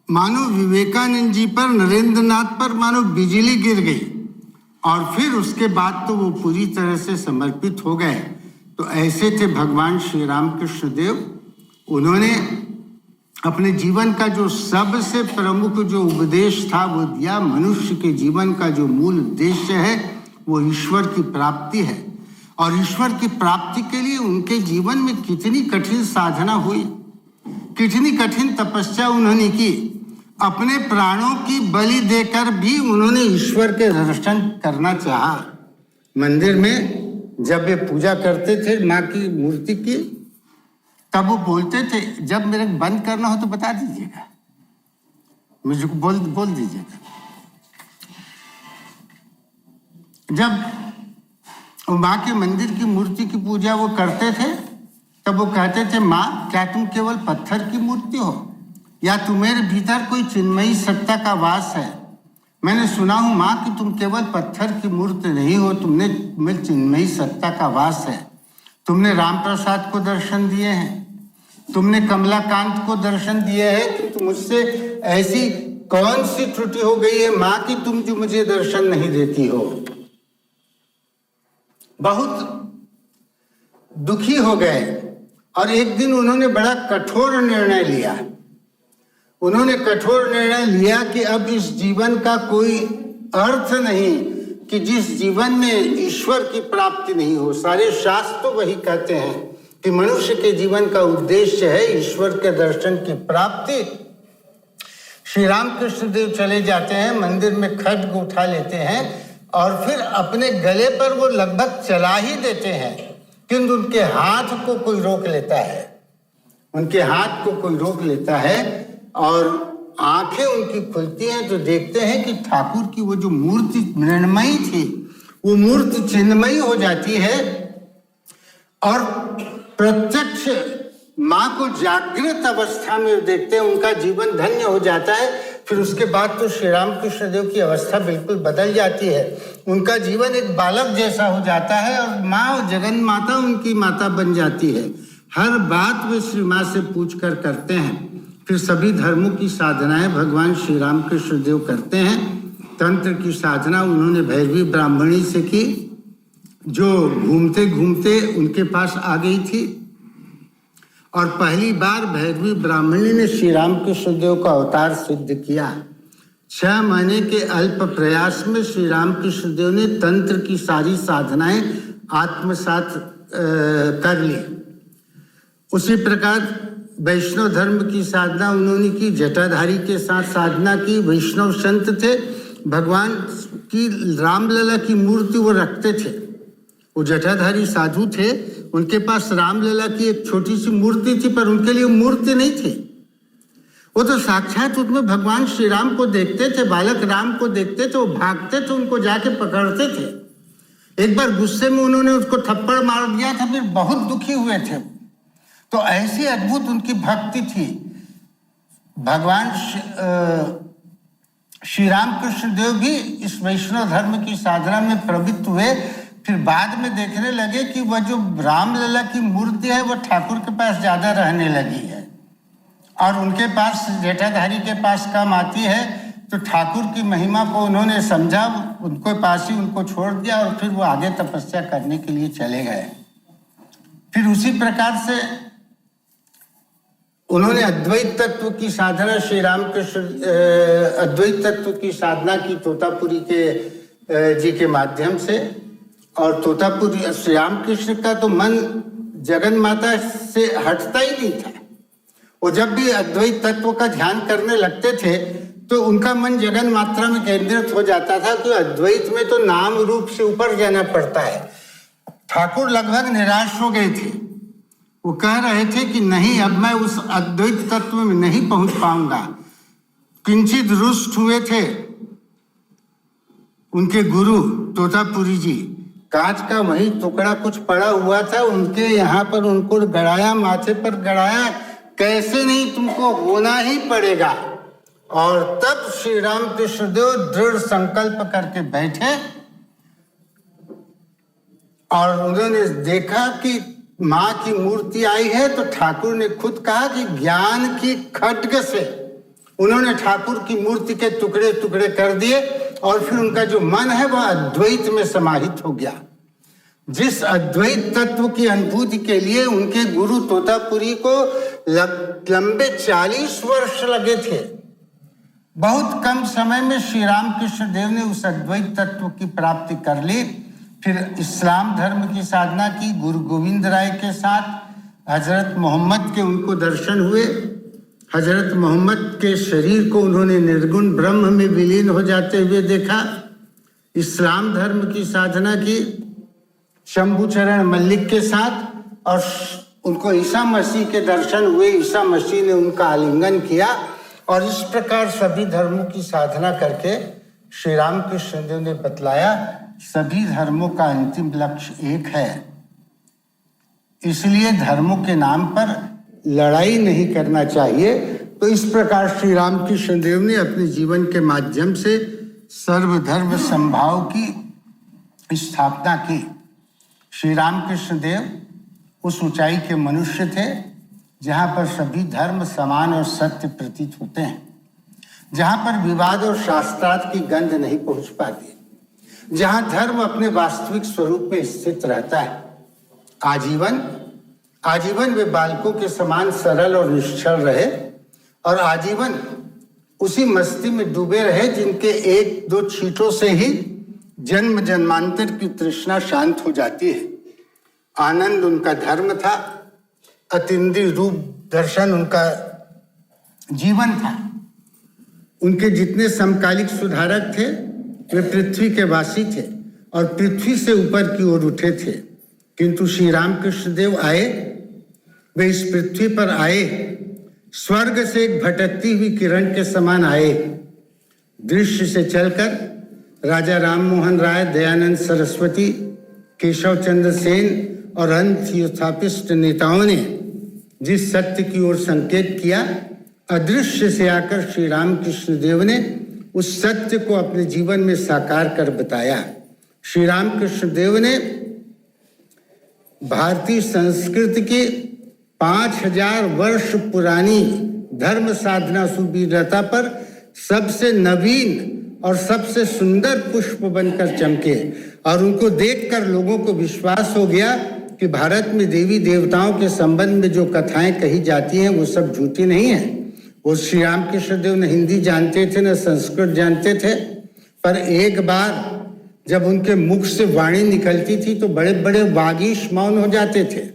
मानो विवेकानंद जी पर, नरेंद्रनाथ पर मानो बिजली गिर गई और फिर उसके बाद तो वो पूरी तरह से समर्पित हो गए। तो ऐसे थे भगवान श्री रामकृष्ण देव। उन्होंने अपने जीवन का जो सबसे प्रमुख जो उपदेश था वो दिया। मनुष्य के जीवन का जो मूल उद्देश्य है वो ईश्वर की प्राप्ति है। और ईश्वर की प्राप्ति के लिए उनके जीवन में कितनी कठिन साधना हुई, कितनी कठिन तपस्या उन्होंने की। अपने प्राणों की बलि देकर भी उन्होंने ईश्वर के दर्शन करना चाहा। मंदिर में जब वे पूजा करते थे माँ की मूर्ति की, तब वो बोलते थे, जब मेरे बंद करना हो तो बता दीजिएगा, मुझको बोल दीजिएगा। जब माँ के मंदिर की मूर्ति की पूजा वो करते थे तब वो कहते थे, माँ क्या तुम केवल पत्थर की मूर्ति हो या तुम्हारे भीतर कोई चिन्मयी सत्ता का वास है? मैंने सुना हूँ माँ कि तुम केवल पत्थर की मूर्ति नहीं हो, तुम्हें चिन्मयी सत्ता का वास है। तुमने राम प्रसाद को दर्शन दिए हैं, तुमने कमलाकांत को दर्शन दिए हैं कि तुम मुझसे ऐसी कौन सी त्रुटि हो गई है माँ कि तुम जो मुझे दर्शन नहीं देती हो। बहुत दुखी हो गए और एक दिन उन्होंने बड़ा कठोर निर्णय लिया। उन्होंने कठोर निर्णय लिया कि अब इस जीवन का कोई अर्थ नहीं कि जिस जीवन में ईश्वर की प्राप्ति नहीं हो। सारे शास्त्र वही कहते हैं कि मनुष्य के जीवन का उद्देश्य है ईश्वर के दर्शन की प्राप्ति। श्री रामकृष्ण देव चले जाते हैं, मंदिर में खड्ग उठा लेते हैं और फिर अपने गले पर वो लगभग चला ही देते हैं, किंतु उनके हाथ को कोई रोक लेता है। उनके हाथ को कोई रोक लेता है और आंखें उनकी खुलती हैं तो देखते हैं कि ठाकुर की वो जो मूर्ति मृण्मयी थी वो मूर्ति चिन्मयी हो जाती है और प्रत्यक्ष माँ को जागृत अवस्था में देखते हैं। उनका जीवन धन्य हो जाता है। फिर उसके बाद तो श्री रामकृष्ण देव की अवस्था बिल्कुल बदल जाती है। उनका जीवन एक बालक जैसा हो जाता है और माँ जगन माता उनकी माता बन जाती है। हर बात वे श्री माँ से पूछ कर करते हैं। फिर सभी धर्मों की साधनाएं भगवान श्री रामकृष्ण देव करते हैं। तंत्र की साधना उन्होंने भैरवी ब्राह्मणी से की, जो घूमते घूमते उनके पास आ गई थी। और पहली बार भैरवी ब्राह्मणी ने श्री रामकृष्ण देव का अवतार सिद्ध किया। 6 महीने के अल्प प्रयास में श्री रामकृष्ण देव ने तंत्र की सारी साधनाएं आत्मसात कर ली। उसी प्रकार वैष्णव धर्म की साधना उन्होंने की, जटाधारी के साथ साधना की। वैष्णव संत थे, भगवान की रामलला की मूर्ति वो रखते थे। वो जटाधारी साधु थे, उनके पास रामलला की एक छोटी सी मूर्ति थी, पर उनके लिए मूर्ति नहीं थी। वो तो साक्षात उसमें भगवान श्री राम को देखते थे, बालक राम को देखते थे, वो भागते थे, उनको जाके पकड़ते थे। एक बार गुस्से में उन्होंने उसको थप्पड़ मार दिया था, फिर बहुत दुखी हुए थे। तो ऐसी अद्भुत उनकी भक्ति थी। भगवान श्री रामकृष्ण देव भी इस वैष्णव धर्म की साधना में प्रवृत्त हुए। फिर बाद में देखने लगे कि वह जो रामलला की मूर्ति है वो ठाकुर के पास ज्यादा रहने लगी है और उनके पास जटाधारी के पास कम आती है। तो ठाकुर की महिमा को उन्होंने समझा, उनको पास ही उनको छोड़ दिया और फिर वो आगे तपस्या करने के लिए चले गए। फिर उसी प्रकार से उन्होंने अद्वैत तत्व की साधना श्री रामकृष्ण अद्वैत तत्व की साधना की तोतापुरी के जी के माध्यम से। और तोतापुरी श्री रामकृष्ण का तो मन जगन माता से हटता ही नहीं था। वो जब भी अद्वैत तत्व का ध्यान करने लगते थे तो उनका मन जगन मात्रा में केंद्रित हो जाता था कि अद्वैत में तो नाम रूप से ऊपर जाना पड़ता है। ठाकुर लगभग निराश हो गए थे। वो कह रहे थे कि नहीं, अब मैं उस अद्वैत तत्व में नहीं पहुंच पाऊंगा। किंचित रुष्ट हुए थे उनके गुरु तोतापुरी जी। कांच का वही टुकड़ा कुछ पड़ा हुआ था, उनके यहाँ पर उनको गड़ाया, माथे पर गड़ाया, कैसे नहीं, तुमको होना ही पड़ेगा। और तब श्री रामकृष्ण देव दृढ़ संकल्प करके बैठे और उन्होंने देखा कि माँ की मूर्ति आई है, तो ठाकुर ने खुद कहा कि ज्ञान की खड्ग से उन्होंने ठाकुर की मूर्ति के टुकड़े टुकड़े कर दिए और फिर उनका जो मन है वह अद्वैत में समाहित हो गया। जिस अद्वैत तत्व की अनुभूति के लिए उनके गुरु तोतापुरी को लंबे 40 वर्ष लगे थे, बहुत कम समय में श्री रामकृष्ण देव ने उस अद्वैत तत्व की प्राप्ति कर ली। फिर इस्लाम धर्म की साधना की, गुरु गोविंद राय के साथ हजरत मोहम्मद के उनको दर्शन हुए। हजरत मोहम्मद के शरीर को उन्होंने निर्गुण ब्रह्म में विलीन हो जाते हुए देखा। इस्लाम धर्म की साधना की शंभुचरण मल्लिक के साथ, और उनको ईसा मसीह के दर्शन हुए। ईसा मसीह ने उनका आलिंगन किया और इस प्रकार सभी धर्मों की साधना करके श्री रामकृष्ण देव ने बतलाया सभी धर्मों का अंतिम लक्ष्य एक है, इसलिए धर्मों के नाम पर लड़ाई नहीं करना चाहिए। तो इस प्रकार श्री रामकृष्ण देव ने अपने जीवन के माध्यम से सर्वधर्म समभाव की स्थापना की। श्री रामकृष्ण देव उस ऊंचाई के मनुष्य थे जहाँ पर सभी धर्म समान और सत्य प्रतीत होते हैं, जहाँ पर विवाद और शास्त्रार्थ की गंध नहीं पहुँच पाती, जहाँ धर्म अपने वास्तविक स्वरूप में स्थित रहता है। आजीवन वे बालकों के समान सरल और निश्चल रहे और आजीवन उसी मस्ती में डूबे रहे जिनके एक दो छींटों से ही जन्म जन्मांतर की तृष्णा शांत हो जाती है। आनंद उनका धर्म था, अतिंद्रिय रूप दर्शन उनका जीवन था। उनके जितने समकालिक सुधारक थे वे पृथ्वी के वासी थे और पृथ्वी से ऊपर की ओर उठे थे, किंतु श्री रामकृष्ण देव आए, वे इस पृथ्वी पर आए, स्वर्ग से एक भटकती हुई किरण के समान आए। दृश्य से चलकर राजा राम मोहन राय, दयानंद सरस्वती, केशव चंद्र सेन और अन्य स्थापित नेताओं ने जिस सत्य की ओर संकेत किया, अदृश्य से आकर श्री रामकृष्ण देव ने उस सत्य को अपने जीवन में साकार कर बताया। श्री रामकृष्ण देव ने भारतीय संस्कृति की 5000 वर्ष पुरानी धर्म साधना सुवीरता पर सबसे नवीन और सबसे सुंदर पुष्प बनकर चमके और उनको देखकर लोगों को विश्वास हो गया कि भारत में देवी देवताओं के संबंध में जो कथाएं कही जाती हैं वो सब झूठी नहीं है। वो श्री रामकृष्ण देव न हिंदी जानते थे न संस्कृत जानते थे, पर एक बार जब उनके मुख से वाणी निकलती थी तो बड़े बड़े वागीश मौन हो जाते थे।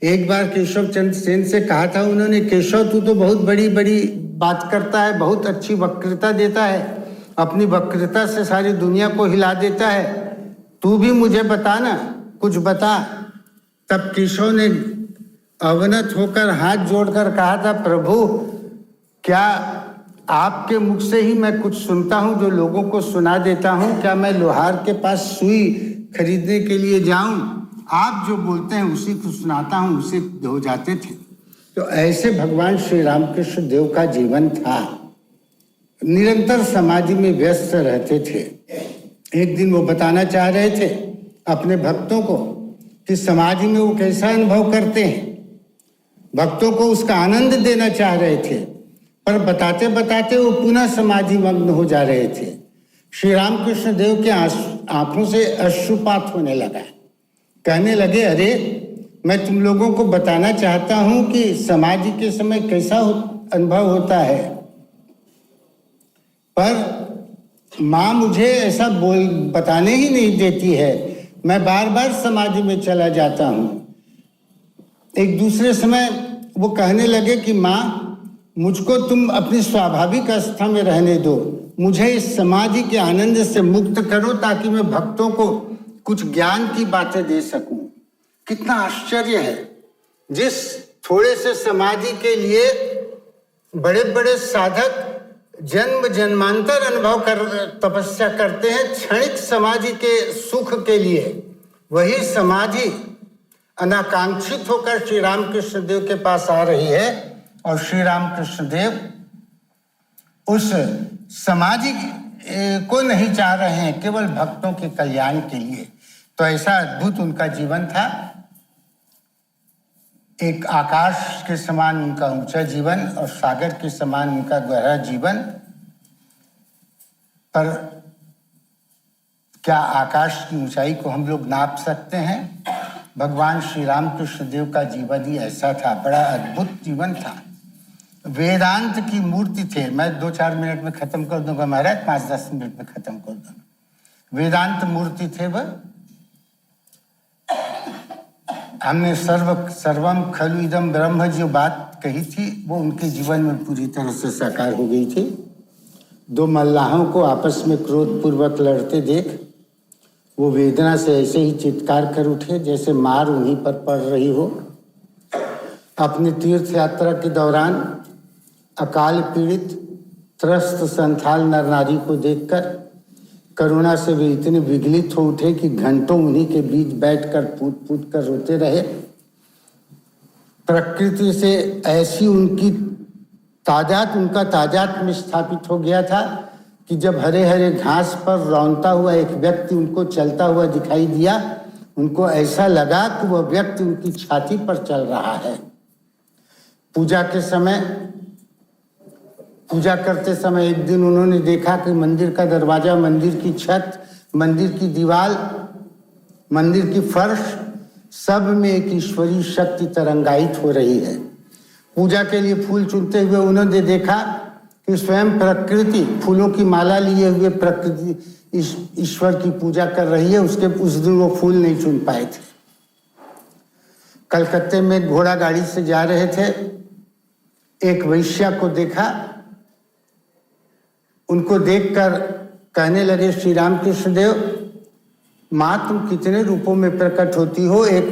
एक बार केशव चंद्र सेन से कहा था उन्होंने, केशव तू तो बहुत बड़ी बड़ी बात करता है, बहुत अच्छी वक्तृता देता है, अपनी वक्तृता से सारी दुनिया को हिला देता है, तू भी मुझे बता ना, कुछ बता। तब केशव ने अवनत होकर हाथ जोड़कर कहा था, प्रभु क्या आपके मुख से ही मैं कुछ सुनता हूँ जो लोगों को सुना देता हूँ? क्या मैं लोहार के पास सुई खरीदने के लिए जाऊं? आप जो बोलते हैं उसी को सुनाता हूँ, उसे हो जाते थे। तो ऐसे भगवान श्री रामकृष्ण देव का जीवन था। निरंतर समाधि में व्यस्त रहते थे। एक दिन वो बताना चाह रहे थे अपने भक्तों को कि समाधि में वो कैसा अनुभव करते हैं। भक्तों को उसका आनंद देना चाह रहे थे, पर बताते बताते वो पुनः समाधि मग्न हो जा रहे थे। श्री रामकृष्ण देव के आंखों से अश्रुपात होने लगा। कहने लगे, अरे मैं तुम लोगों को बताना चाहता हूं कि समाधि के समय कैसा अनुभव होता है, पर माँ मुझे ऐसा बताने ही नहीं देती है। मैं बार बार समाधि में चला जाता हूं। एक दूसरे समय वो कहने लगे कि माँ मुझको तुम अपनी स्वाभाविक अवस्था में रहने दो, मुझे इस समाधि के आनंद से मुक्त करो ताकि मैं भक्तों को कुछ ज्ञान की बातें दे सकूं। कितना आश्चर्य है। जिस थोड़े से समाधि के लिए बड़े बड़े साधक जन्म जन्मांतर अनुभव कर तपस्या करते हैं, क्षणिक समाधि के सुख के लिए वही समाधि अनाकांक्षित होकर श्री रामकृष्ण देव के पास आ रही है और श्री रामकृष्ण देव उस समाधि को नहीं चाह रहे हैं, केवल भक्तों के कल्याण के लिए। तो ऐसा अद्भुत उनका जीवन था। एक आकाश के समान उनका ऊंचा जीवन और सागर के समान उनका गहरा जीवन। पर क्या आकाश की ऊंचाई को हम लोग नाप सकते हैं? भगवान श्री रामकृष्ण देव का जीवन ही ऐसा था, बड़ा अद्भुत जीवन था। वेदांत की मूर्ति थे। मैं 2-4 मिनट में खत्म कर दूंगा महाराज, 5-10 मिनट में खत्म कर दूंगा। वेदांत मूर्ति थे वह। हमने सर्वम खलु इदम ब्रह्म जो बात कही थी वो उनके जीवन में पूरी तरह से साकार हो गई थी। 2 मल्लाहों को आपस में क्रोधपूर्वक लड़ते देख वो वेदना से ऐसे ही चित्कार कर उठे जैसे मार उन्हीं पर पड़ रही हो। अपनी तीर्थ यात्रा के दौरान अकाल पीड़ित त्रस्त संथाल नर नारी को देखकर करुणा से वे इतने विगलित हो उठे कि घंटों उन्हीं के बीच बैठकर पूत पूत कर रोते रहे। प्रकृति से ऐसी उनका तादाद में स्थापित हो गया था कि जब हरे हरे घास पर रौंदता हुआ एक व्यक्ति उनको चलता हुआ दिखाई दिया, उनको ऐसा लगा कि वह व्यक्ति उनकी छाती पर चल रहा है। पूजा करते समय एक दिन उन्होंने देखा कि मंदिर का दरवाजा, मंदिर की छत, मंदिर की दीवार, मंदिर की फर्श, सब में एक ईश्वरीय शक्ति तरंगायित हो रही है। पूजा के लिए फूल चुनते हुए उन्होंने देखा कि स्वयं प्रकृति फूलों की माला लिए हुए प्रकृति ईश्वर की पूजा कर रही है। उस दिन वो फूल नहीं चुन पाए थे। कलकत्ते में घोड़ा गाड़ी से जा रहे थे, एक वैश्या को देखा। उनको देखकर कहने लगे, श्री रामकृष्ण देव, माँ तुम कितने रूपों में प्रकट होती हो। एक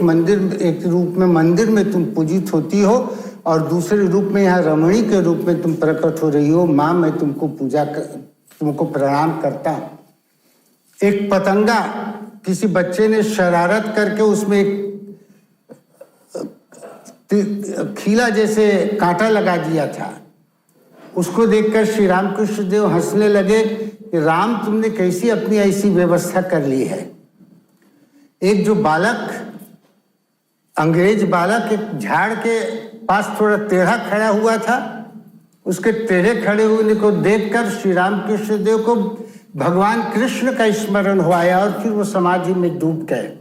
रूप में मंदिर में तुम पूजित होती हो और दूसरे रूप में यहाँ रमणी के रूप में तुम प्रकट हो रही हो। माँ मैं तुमको प्रणाम करता हूँ। एक पतंगा किसी बच्चे ने शरारत करके उसमें एक खीला जैसे कांटा लगा दिया था। उसको देखकर श्री रामकृष्ण देव हंसने लगे कि राम तुमने कैसी अपनी ऐसी व्यवस्था कर ली है। एक जो बालक, अंग्रेज बालक, एक झाड़ के पास थोड़ा टेढ़ा खड़ा हुआ था, उसके टेढ़े खड़े होने को देखकर श्री रामकृष्ण देव को भगवान कृष्ण का स्मरण हो आया और फिर वो समाधि में डूब गए।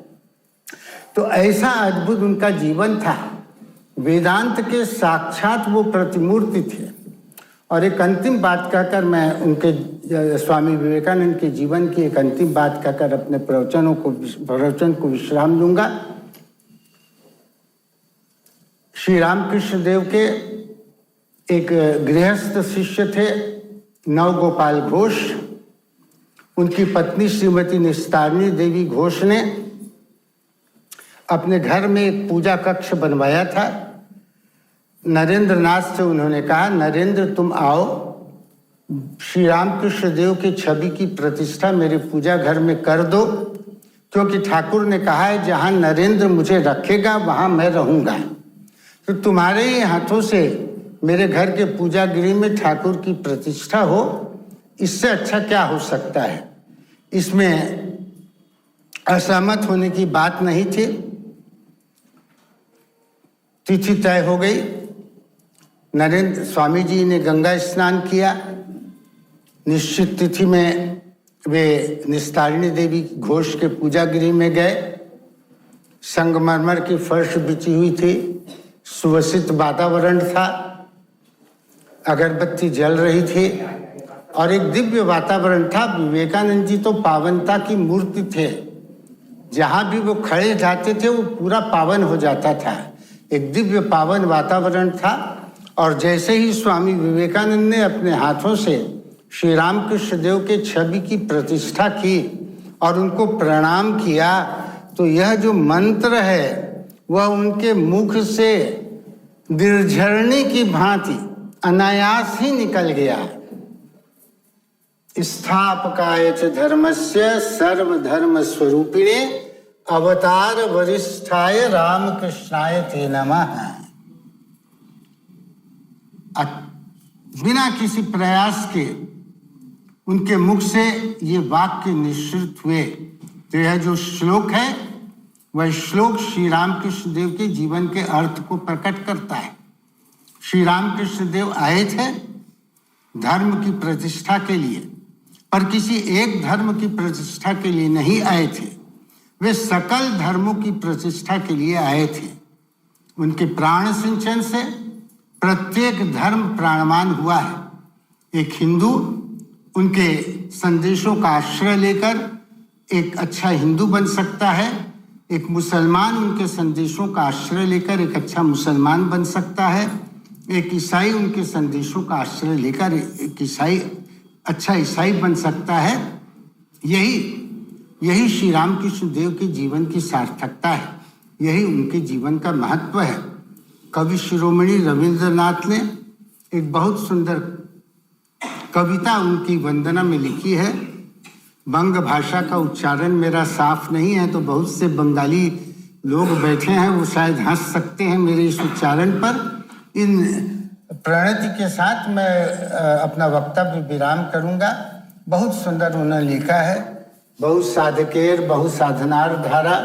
तो ऐसा अद्भुत उनका जीवन था। वेदांत के साक्षात वो प्रतिमूर्ति थे। और एक अंतिम बात कहकर मैं उनके स्वामी विवेकानंद के जीवन की एक अंतिम बात कहकर अपने प्रवचन को विश्राम दूंगा। श्री रामकृष्ण देव के एक गृहस्थ शिष्य थे नवगोपाल घोष। उनकी पत्नी श्रीमती निस्तारनी देवी घोष ने अपने घर में एक पूजा कक्ष बनवाया था। नरेंद्र नाथ से उन्होंने कहा, नरेंद्र तुम आओ, श्री रामकृष्ण देव की छवि की प्रतिष्ठा मेरे पूजा घर में कर दो, क्योंकि ठाकुर ने कहा है जहाँ नरेंद्र मुझे रखेगा वहाँ मैं रहूँगा। तो तुम्हारे ही हाथों से मेरे घर के पूजा गृह में ठाकुर की प्रतिष्ठा हो, इससे अच्छा क्या हो सकता है। इसमें असहमत होने की बात नहीं थी। तिथि तय हो गई। नरेंद्र स्वामी जी ने गंगा स्नान किया। निश्चित तिथि में वे निस्तारिणी देवी घोष के पूजा गृह में गए। संगमरमर की फर्श बिछी हुई थी, सुवसित वातावरण था, अगरबत्ती जल रही थी और एक दिव्य वातावरण था। विवेकानंद जी तो पावनता की मूर्ति थे। जहाँ भी वो खड़े जाते थे वो पूरा पावन हो जाता था। एक दिव्य पावन वातावरण था। और जैसे ही स्वामी विवेकानंद ने अपने हाथों से श्री रामकृष्ण देव के छवि की प्रतिष्ठा की और उनको प्रणाम किया, तो यह जो मंत्र है वह उनके मुख से निर्झरने की भांति अनायास ही निकल गया। स्थापकाय च धर्मस्य सर्वधर्म स्वरूपिणे अवतार वरिष्ठाय रामकृष्णाय ते नमः। बिना किसी प्रयास के उनके मुख से ये वाक्य निश्चित हुए। तो यह जो श्लोक है वह श्लोक श्री रामकृष्ण देव के जीवन के अर्थ को प्रकट करता है। श्री रामकृष्ण देव आए थे धर्म की प्रतिष्ठा के लिए, पर किसी एक धर्म की प्रतिष्ठा के लिए नहीं आए थे, वे सकल धर्मों की प्रतिष्ठा के लिए आए थे। उनके प्राण सिंचन से प्रत्येक धर्म प्राणवान हुआ है। एक हिंदू उनके संदेशों का आश्रय लेकर एक अच्छा हिंदू बन सकता है, एक मुसलमान उनके संदेशों का आश्रय लेकर एक अच्छा मुसलमान बन सकता है, एक ईसाई उनके संदेशों का आश्रय लेकर एक ईसाई अच्छा ईसाई बन सकता है। यही श्री रामकृष्ण देव के जीवन की सार्थकता है, यही उनके जीवन का महत्व है। कवि शिरोमणि रविंद्रनाथ ने एक बहुत सुंदर कविता उनकी वंदना में लिखी है। बंग भाषा का उच्चारण मेरा साफ नहीं है, तो बहुत से बंगाली लोग बैठे हैं, वो शायद हंस सकते हैं मेरे इस उच्चारण पर। इन प्रणति के साथ मैं अपना वक्तव्य विराम करूंगा। बहुत सुंदर उन्होंने लिखा है। बहुत साधकेर बहु साधनार धारा,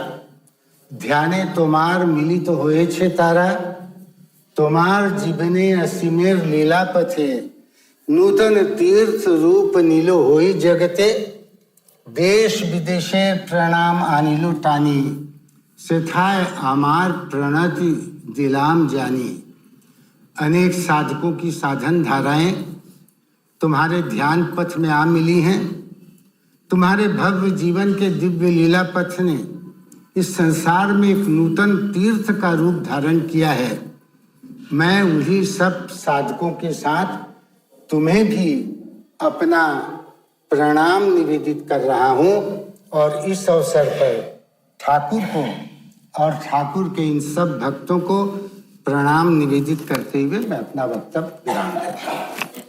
ध्याने तोमार मिली तो होए छे तारा, तोमार जीवने असीमेर लीला पथे, नूतन तीर्थ रूप नीलो होई जगते, देश विदेशे प्रणाम आनिलो टानी, सेथाय आमार प्रणति दिलाम जानी। अनेक साधकों की साधन धाराएं तुम्हारे ध्यान पथ में आ मिली हैं। तुम्हारे भव्य जीवन के दिव्य लीला पथ ने इस संसार में एक नूतन तीर्थ का रूप धारण किया है। मैं उन्हीं सब साधकों के साथ तुम्हें भी अपना प्रणाम निवेदित कर रहा हूँ, और इस अवसर पर ठाकुर को और ठाकुर के इन सब भक्तों को प्रणाम निवेदित करते हुए मैं अपना वक्तव्य विराम करता हूँ।